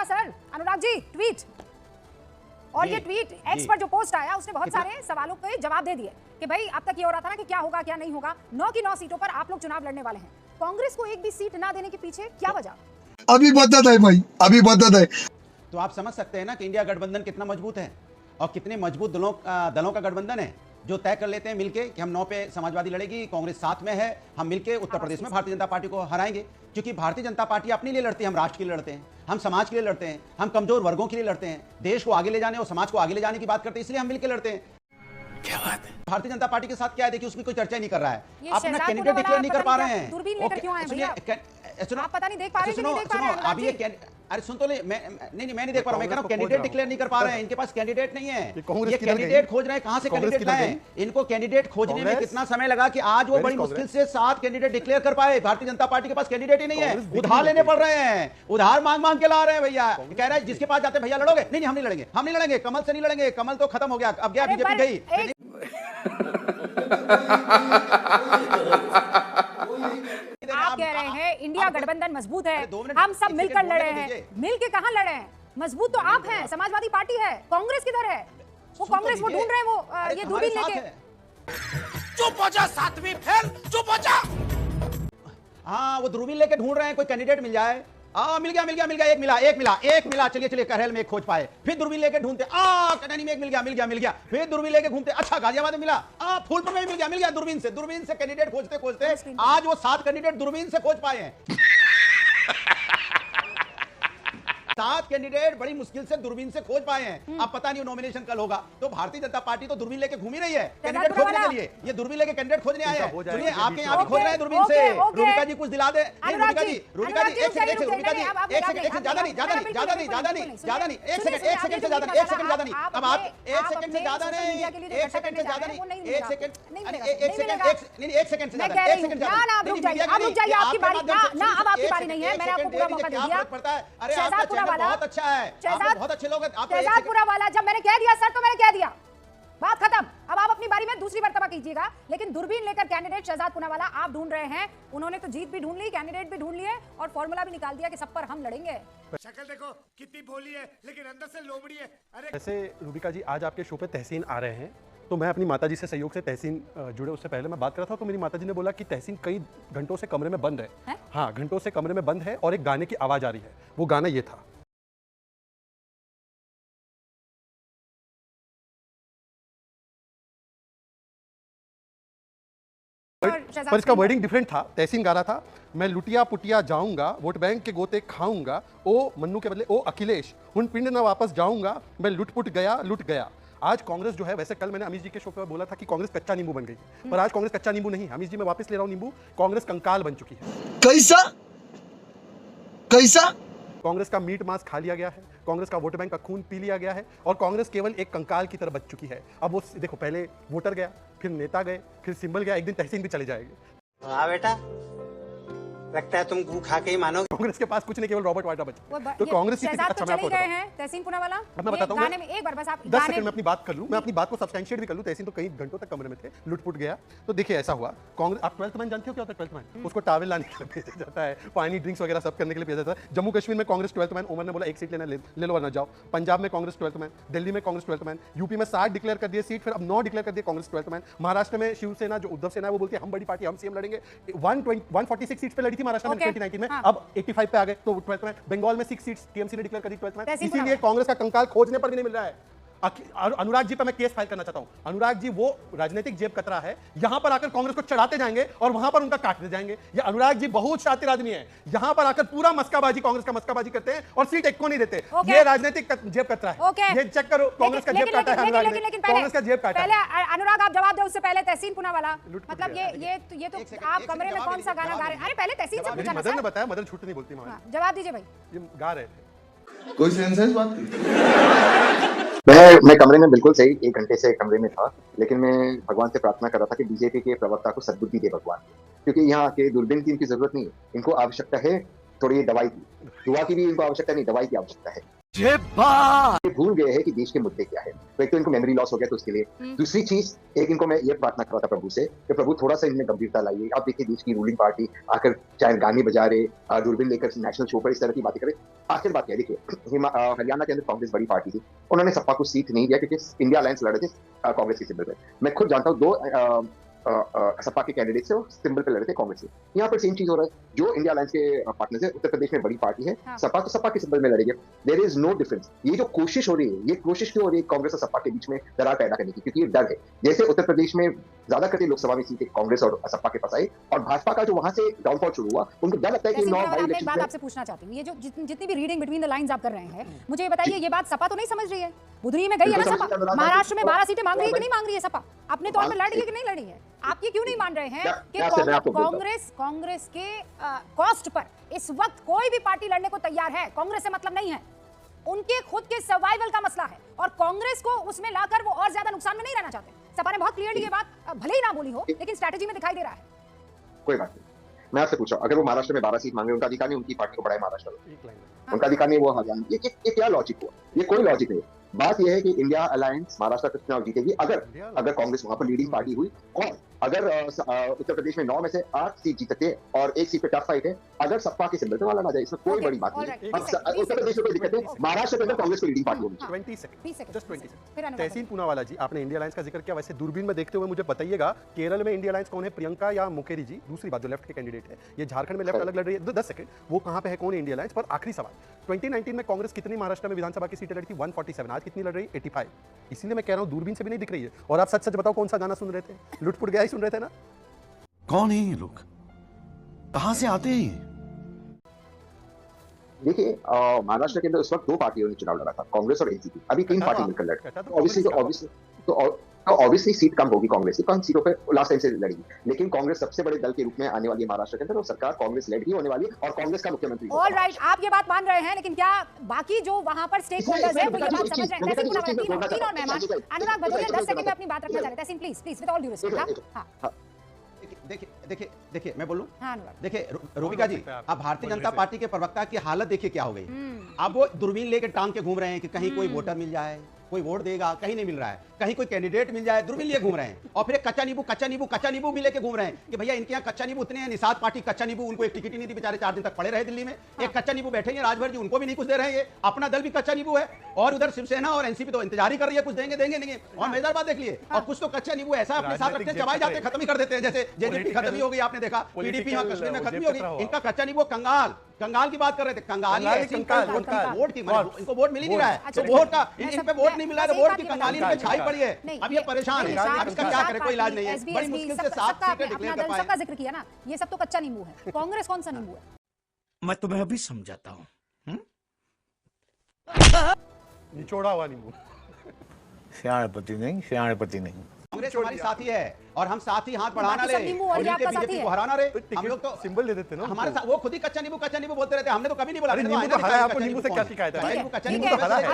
गया sir. Anurag ji tweet, और ये ट्वीट एक्स पर जो पोस्ट आया उसने बहुत सारे सवालों के जवाब दे दिए कि भाई अब तक ये हो रहा था ना कि क्या होगा क्या नहीं होगा। 9 की 9 सीटों पर आप लोग चुनाव लड़ने वाले हैं, कांग्रेस को एक भी सीट ना देने के पीछे क्या वजह? अभी बदत है भाई, अभी बदत है। तो आप समझ सकते हैं ना कि इंडिया गठबंधन कितना मजबूत है और कितने मजबूत दलों का गठबंधन है, जो तय कर लेते हैं मिलके कि हम 9 पे समाजवादी लड़ेगी, कांग्रेस 7 में है, हम मिलके उत्तर प्रदेश में भारतीय जनता पार्टी को हराएंगे। क्योंकि भारतीय जनता पार्टी अपने लिए लड़ती है, हम राष्ट्र के लिए लड़ते हैं, हम समाज के लिए लड़ते हैं, हम कमजोर वर्गों के लिए लड़ते हैं, देश को आगे ले जाने और समाज को आगे ले जाने की बात करते हैं, इसलिए हम मिलकर लड़ते हैं। क्या बात है? भारतीय जनता पार्टी के साथ क्या है, देखिए उसकी कोई चर्चा नहीं कर रहा है, अपना कैंडिडेट डिक्लेयर नहीं कर पा रहे हैं। दूरबीन लेकर क्यों आए भैया? आप पता नहीं देख पा रहे हैं कि नहीं देख पा रहे हैं? अभी ये अरे सुन तो ले, मैं नहीं देख पा रहा हूं, मैं कह रहा हूं कैंडिडेट डिक्लेयर नहीं कर पा रहे हैं, इनके पास कैंडिडेट नहीं है, ये कैंडिडेट खोज रहे हैं, कहां से कैंडिडेट लाएं? इनको कैंडिडेट खोजने में कितना समय लगा कि आज वो बड़ी मुश्किल से 7 कैंडिडेट डिक्लेयर कर पाए। भारतीय जनता पार्टी के पास कैंडिडेट ही नहीं है, उधार लेने पड़ रहे हैं, उधार मांग के ला रहे हैं भैया। कह रहे हैं जिसके पास जाते भैया लड़ोगे, नहीं हम नहीं लड़ेंगे, कमल से नहीं लड़ेंगे, कमल तो खत्म हो गया, अब गया बीजेपी गई। आप कह रहे हैं इंडिया गठबंधन मजबूत है, हम सब मिलकर लड़े हैं, मिलके कहां लड़े हैं? मजबूत तो आप हैं, समाजवादी पार्टी है, कांग्रेस किधर है? वो कांग्रेस वो ढूंढ रहे हैं, वो ये दूरबीन लेके। चुप हो जा, 7वीं फेल, चुप हो जा। हाँ, वो दूरबीन लेके ढूंढ रहे हैं कोई कैंडिडेट मिल जाए। मिल गया, एक मिला, चलिए करहल में एक खोज पाए, फिर दूरबीन लेके ढूंढते, कटनी में एक मिल गया, फिर दूरबीन लेके घूमते, अच्छा गाजियाबाद में मिला, फूलपुर में भी मिल गया, दूरबीन से कैंडिडेट खोजते आज वो 7 कैंडिडेट दूरबीन से खोज पाए हैं। 7 कैंडिडेट बड़ी मुश्किल से दूरबीन से खोज पाए हैं। अब पता नहीं नॉमिनेशन कल होगा, तो भारतीय जनता पार्टी तो दूरबीन लेके घूम ही रही है कैंडिडेट खोजने के लिए। ये दूरबीन लेके कैंडिडेट खोजने आए हैं, सुनिए आपके यहाँ भी खोज रहे हैं दूरबीन से। रूबिका जी कुछ दिला दे। रूबिका जी एक सेकंड, ज्यादा नहीं, एक सेकंड से ज्यादा नहीं, अब आप 1 सेकंड से ज्यादा नहीं, 1 सेकंड से ज्यादा नहीं, 1 सेकंड से ज्यादा, 1 सेकंड आपकी बारी ना, अब आपकी बारी नहीं है, मैंने आपको पूरा मौका दे दिया। पड़ता है, अरे आपका बहुत अच्छा है, आप बहुत अच्छे लोग हैं। शहजादपुरा वाला जब मैंने कह दिया सर, तो मैंने कह दिया, बात खत्म। अब आप अपनी बारी में दूसरी मर्तबा कीजिएगा, लेकिन दूरबीन लेकर कैंडिडेट शहजादपुरा वाला आप ढूंढ रहे हैं। उन्होंने तो जीत भी ढूंढ ली, कैंडिडेट भी ढूंढ लिए और फॉर्मूला भी निकाल दिया कि सब पर हम लड़ेंगे। शक्ल देखो कितनी भोली है, लेकिन अंदर से लोमड़ी है। अरे वैसे रूबिका जी आज आपके शो पे तहसीन आ रहे हैं, तो मैं अपनी माताजी से सहयोग से तहसीन जुड़े उससे पहले मैं बात कर रहा था, तो मेरी माताजी ने बोला कि तहसीन कई घंटों से कमरे में बंद है। हाँ, घंटों से कमरे में बंद है और एक गाने की आवाज आ रही है, वो गाना ये था। पर इसका वर्डिंग डिफरेंट था। तहसीन गा रहा था, मैं लुटिया पुटिया जाऊंगा, वोट बैंक के गोते खाऊंगा, ओ मन्नू के बदले ओ अखिलेश, उन पिंड न वापस जाऊंगा, मैं लुट गया। आज कांग्रेस जो है, वैसे कल मैंने अमीश जी के शो पे बोला था कि कांग्रेस कच्चा नींबू बन गई है, पर आज कांग्रेस कच्चा नींबू नहीं है। अमीश जी मैं वापस ले रहा हूं नींबू, कांग्रेस कंकाल बन चुकी है। कैसा कांग्रेस का मीट मांस खा लिया गया है, कांग्रेस का वोट बैंक का खून पी लिया गया है और कांग्रेस केवल एक कंकाल की तरह बच चुकी है। अब वो देखो, पहले वोटर गया, फिर नेता गए, फिर सिंबल गया, एक दिन तहसीन भी चले जाएंगे। हाँ बेटा, लगता है तुम गू खा के ही मानोगे। कांग्रेस के पास कुछ नहीं, केवल रॉबर्ट वाड्रा बचा। तो कांग्रेस की अच्छा मैं आपको बताता हूं, तहसीन पुनावाला मैं बताता हूं, गाने में एक बार बस आप 10 सेकंड में अपनी बात कर लूं, मैं अपनी बात को सब्सटेंशिएट भी कर लूं। तहसीन तो कई घंटों तक कमरे में थे, लुटपुट गया। तो देखिए ऐसा हुआ, कांग्रेस, आप 12th मैन जानते हो क्या होता है? 12th मैन, उसको टावल लाने के लिए भेजा जाता है, पानी ड्रिंक्स वगैरह सब करने के लिए भेजा जाता है। जम्मू कश्मीर में कांग्रेस 12th मैन, उमर ने बोला एक सीट लेना ले लो वरना जाओ। पंजाब में कांग्रेस 12th मैन, दिल्ली में कांग्रेस 12th मैन, यूपी में 60 डिक्लेयर कर दिए सीट, फिर अब 9 डिक्लेयर कर दिए कांग्रेस 12th मैन। महाराष्ट्र में शिवसेना जो उद्धव सेना है वो बोलती है हम बड़ी पार्टी, हम सीएम लड़ेंगे। 146 सीट पे लड़ी थी महाराष्ट्र में 2019 में, अब 85 पे आ गए, तो 12th में। बंगाल में 6 सीट्स टीएमसी ने डिक्लेयर कर दी 12th में। इसीलिए कांग्रेस का कंकाल खोजने पर भी नहीं मिल रहा है। अनुराग जी पर मैं केस फाइल करना चाहता हूं। अनुराग जी वो राजनीतिक जेब कतरा है, यहां पर आकर कांग्रेस को चढ़ाते जाएंगे और वहां पर उनका काटते जाएंगे। ये अनुराग जी बहुत शातिर आदमी है, यहां पर आकर पूरा मस्काबाजी, कांग्रेस का मस्काबाजी करते हैं और सीट एक को नहीं देते। ये राजनीतिक जेब कतरा है, ये चेक करो, कांग्रेस का जेब काटा है अनुराग ने, कांग्रेस का जेब काटा। पहले अनुराग आप जवाब दो, उससे पहले तहसीन पुनावाला, मतलब ये तो आप कमरे में कौन सा गाना गा रहे हैं? अरे पहले तहसीन से पूछा ना मदन ने बताया, मदन झूठ नहीं बोलती। जवाब दीजिए भाई। ये गा रहे थे, कोई सेंस है इस बात की? मैं कमरे में बिल्कुल सही 1 घंटे से कमरे में था, लेकिन मैं भगवान से प्रार्थना कर रहा था कि बीजेपी के प्रवक्ता को सद्बुद्धि दे भगवान, क्योंकि यहाँ आके दूरबीन की इनकी जरूरत नहीं है, इनको आवश्यकता है थोड़ी दवाई की, दुआ की भी इनको आवश्यकता नहीं, दवाई की आवश्यकता है। ये भूल गए हैं कि देश के मुद्दे क्या है। तो एक तो इनको मेमोरी लॉस हो गया तो उसके लिए, दूसरी चीज एक इनको मैं ये प्रार्थना कर रहा था प्रभु से कि प्रभु थोड़ा सा इनमें गंभीरता लाइए। आप देखिए देश की रूलिंग पार्टी आकर चाहे गाने बजा रहे, दूरबीन लेकर नेशनल शो पर इस तरह की बातें करे। आखिर बात क्या है, देखिए हरियाणा के अंदर कांग्रेस बड़ी पार्टी थी, उन्होंने सपा को सीट नहीं दिया क्योंकि इंडिया अलायंस लड़े थे कांग्रेस के सिंबल पे। मैं खुद जानता हूँ दो सपा के कैंडिडेट से सिंबल पे लड़े थे कांग्रेस से। यहाँ पर सेम चीज हो रहा है, जो इंडिया अलायंस के पार्टनर्स है उत्तर प्रदेश में बड़ी पार्टी है, सपा तो सपा के सिंबल में लड़ेगी। There is no difference. ये जो कोशिश हो रही है, ये कोशिश क्यों हो रही है कांग्रेस और सपा के बीच में दरार पैदा करने की? क्योंकि ये डर है जैसे उत्तर प्रदेश में ज्यादा करके लोकसभा में सीटें कांग्रेस और सपा के पास आई और भाजपा का जो वहां से डाउनफॉल शुरू हुआ, उनको डर लगता है कि एक बात आपसे पूछना चाहती हूँ, ये जो जितनी भी रीडिंग बिटवीन द लाइंस आप कर रहे हैं, मुझे ये बताइए, ये बात सपा तो नहीं समझ रही है? बुधनी में गई है ना सपा, महाराष्ट्र में 12 सीटें मांग रही है कि नहीं मांग रही है सपा? अपने तौर पर लड़ रही है कि नहीं लड़ी है? आप ये क्यों नहीं मान रहे हैं कि कांग्रेस के कॉस्ट पर इस वक्त कोई भी पार्टी लड़ने को तैयार है? कांग्रेस से मतलब नहीं है, उनके खुद के सर्वाइवल का मसला है और कांग्रेस को उसमें लाकर वो और ज्यादा नुकसान में नहीं रहना चाहते। सपा ने बहुत क्लियरली ये बात भले ही ना बोली हो, लेकिन स्ट्रैटेजी में दिखाई दे रहा है। कोई बात नहीं, मैं आपसे पूछा, अगर वो महाराष्ट्र में 12 सीट मांगे, उनका अधिकार नहीं, उनकी पार्टी को बढ़ाए महाराष्ट्र में, उनका अधिकार नहीं, वो हजार। ये क्या लॉजिक हुआ? ये कोई लॉजिक नहीं। बात यह है कि इंडिया अलायंस महाराष्ट्र का चुनाव जीतेगी अगर कांग्रेस वहां पर लीडिंग पार्टी हुई और अगर उत्तर प्रदेश में 9 में से 8 सीट जीतते हैं और एक सीट पे टफ फाइट है, अगर सपा के सिंबल पे वाला ना जाए, इसमें कोई बड़ी बात नहीं। उत्तर प्रदेश में कोई दिक्कत नहीं, महाराष्ट्र के अंदर कांग्रेस की लीडिंग पार्टी होगी। 20 सेकंड। तहसीन पूनावाला जी, आपने इंडिया अलायंस का जिक्र किया, वैसे दूरबीन में देखते हुए मुझे बताइएगा केरल में इंडिया अलायंस कौन है, प्रियंका या मुकेरी जी? दूसरी बात, जो लेफ्ट के कैंडिडेट है, ये झारखंड में लेफ्ट अलग लड़ रही है। 10 सेकंड, वो कहां पे है, कौन है इंडिया अलायंस? पर आखिरी सवाल, 2019 में कांग्रेस कितनी महाराष्ट्र में विधानसभा की सीटें लड़ी थी? 147। आज कितनी लड़ रही? 85। इसीलिए मैं कह रहा हूं दूरबीन से भी नहीं दिख रही है। और आप सच सच बताओ, कौन सा गाना सुन रहे थे? लुटपुट गया ही सुन रहे थे ना? कौन है ये लोग, कहां से आते हैं? देखिए महाराष्ट्र के अंदर उस वक्त 2 पार्टियों ने चुनाव लड़ा था, कांग्रेस और एनसीपी। अभी 3 पार्टी मिलकर लड़ रही है, ऑब्वियसली सीट कम होगी कांग्रेस की, कम सीटों पे लास्ट टाइम से लड़ेगी, लेकिन कांग्रेस सबसे बड़े दल के रूप में आने वाली है महाराष्ट्र के अंदर और सरकार कांग्रेस लेड ही होने वाली है और कांग्रेस का मुख्यमंत्री। ऑलराइट, आप ये बात मान रहे हैं, लेकिन क्या बाकी जो वहां पर स्टेक होल्डर्स हैं वो ये बात समझ रहे हैं? तीन और मेहमान, अनुराग भदौरिया 10 सेकंड में अपनी बात रखना चाह रहे हैं। Tahseen please with all due respect. हां देखिए मैं बोलूं, देखिए रूबिका जी, अब भारतीय जनता पार्टी के प्रवक्ता की हालत देखिए क्या हो गई। अब वो दूरबीन लेकर टांग के घूम रहे हैं कि कहीं कोई वोटर मिल जाए, कोई वोट देगा, कहीं नहीं मिल रहा है, कहीं कोई कैंडिडेट मिल जाए, दूरबीन लिए घूम रहे हैं। और फिर एक कच्चा नींबू भी लेके घूम रहे हैं कि भैया इनके यहाँ कच्चा नींबू उतने हैं, निषाद पार्टी कच्चा नींबू, उनको एक टिकट ही नहीं दी, बेचारे 4 दिन तक पड़े रहे दिल्ली में। एक कच्चा नींबू बैठे हैं राजभर जी, उनको भी नहीं कुछ दे रहे हैं, अपना दल भी कच्चा नींबू है और उधर शिवसेना और एनसीपी तो इंतजार ही कर रही है, कुछ देंगे नहीं। और मजेदार बात देख लिए, और कुछ तो कच्चा नींबू ऐसा अपने साथ रखते हैं, चबाई जाते खत्म ही कर देते हैं, जैसे जेजेपी खत्म ही हो गई, आपने देखा पीडीपी यहाँ कश्मीर में खत्म ही हो गई। इनका कच्चा नींबू कंगाल की बात कर रहे थे, कंगाली वोट की, इनको वोट मिल ही नहीं रहा है, तो वोट का इन पे वोट नहीं मिला है, वोट की कंगाली पे छाई पड़ी है। अब ये परेशान है, अब इसका क्या करे, कोई इलाज नहीं है, बड़ी मुश्किल से 7 सीटें डिक्लेयर कर पाए। सबका जिक्र किया ना, ये सब तो कच्चा नींबू है। कांग्रेस कौन सा नींबू है? मैं तुम्हें अभी समझाता हूं। निचोड़ा हुआ नींबू। श्याणपति नहीं। कांग्रेस हमारी साथी है और हम साथ ही हाथ बढ़ाना ले, बीजेपी को हराना रे। हम लोग तो सिंबल दे देते ना हमारे साथ, वो खुद ही कच्चा नींबू बोलते रहते, हमने तो कभी नहीं बोला। नींबू तो हरा है, आपको नींबू से क्या शिकायत है? नींबू तो हरा है।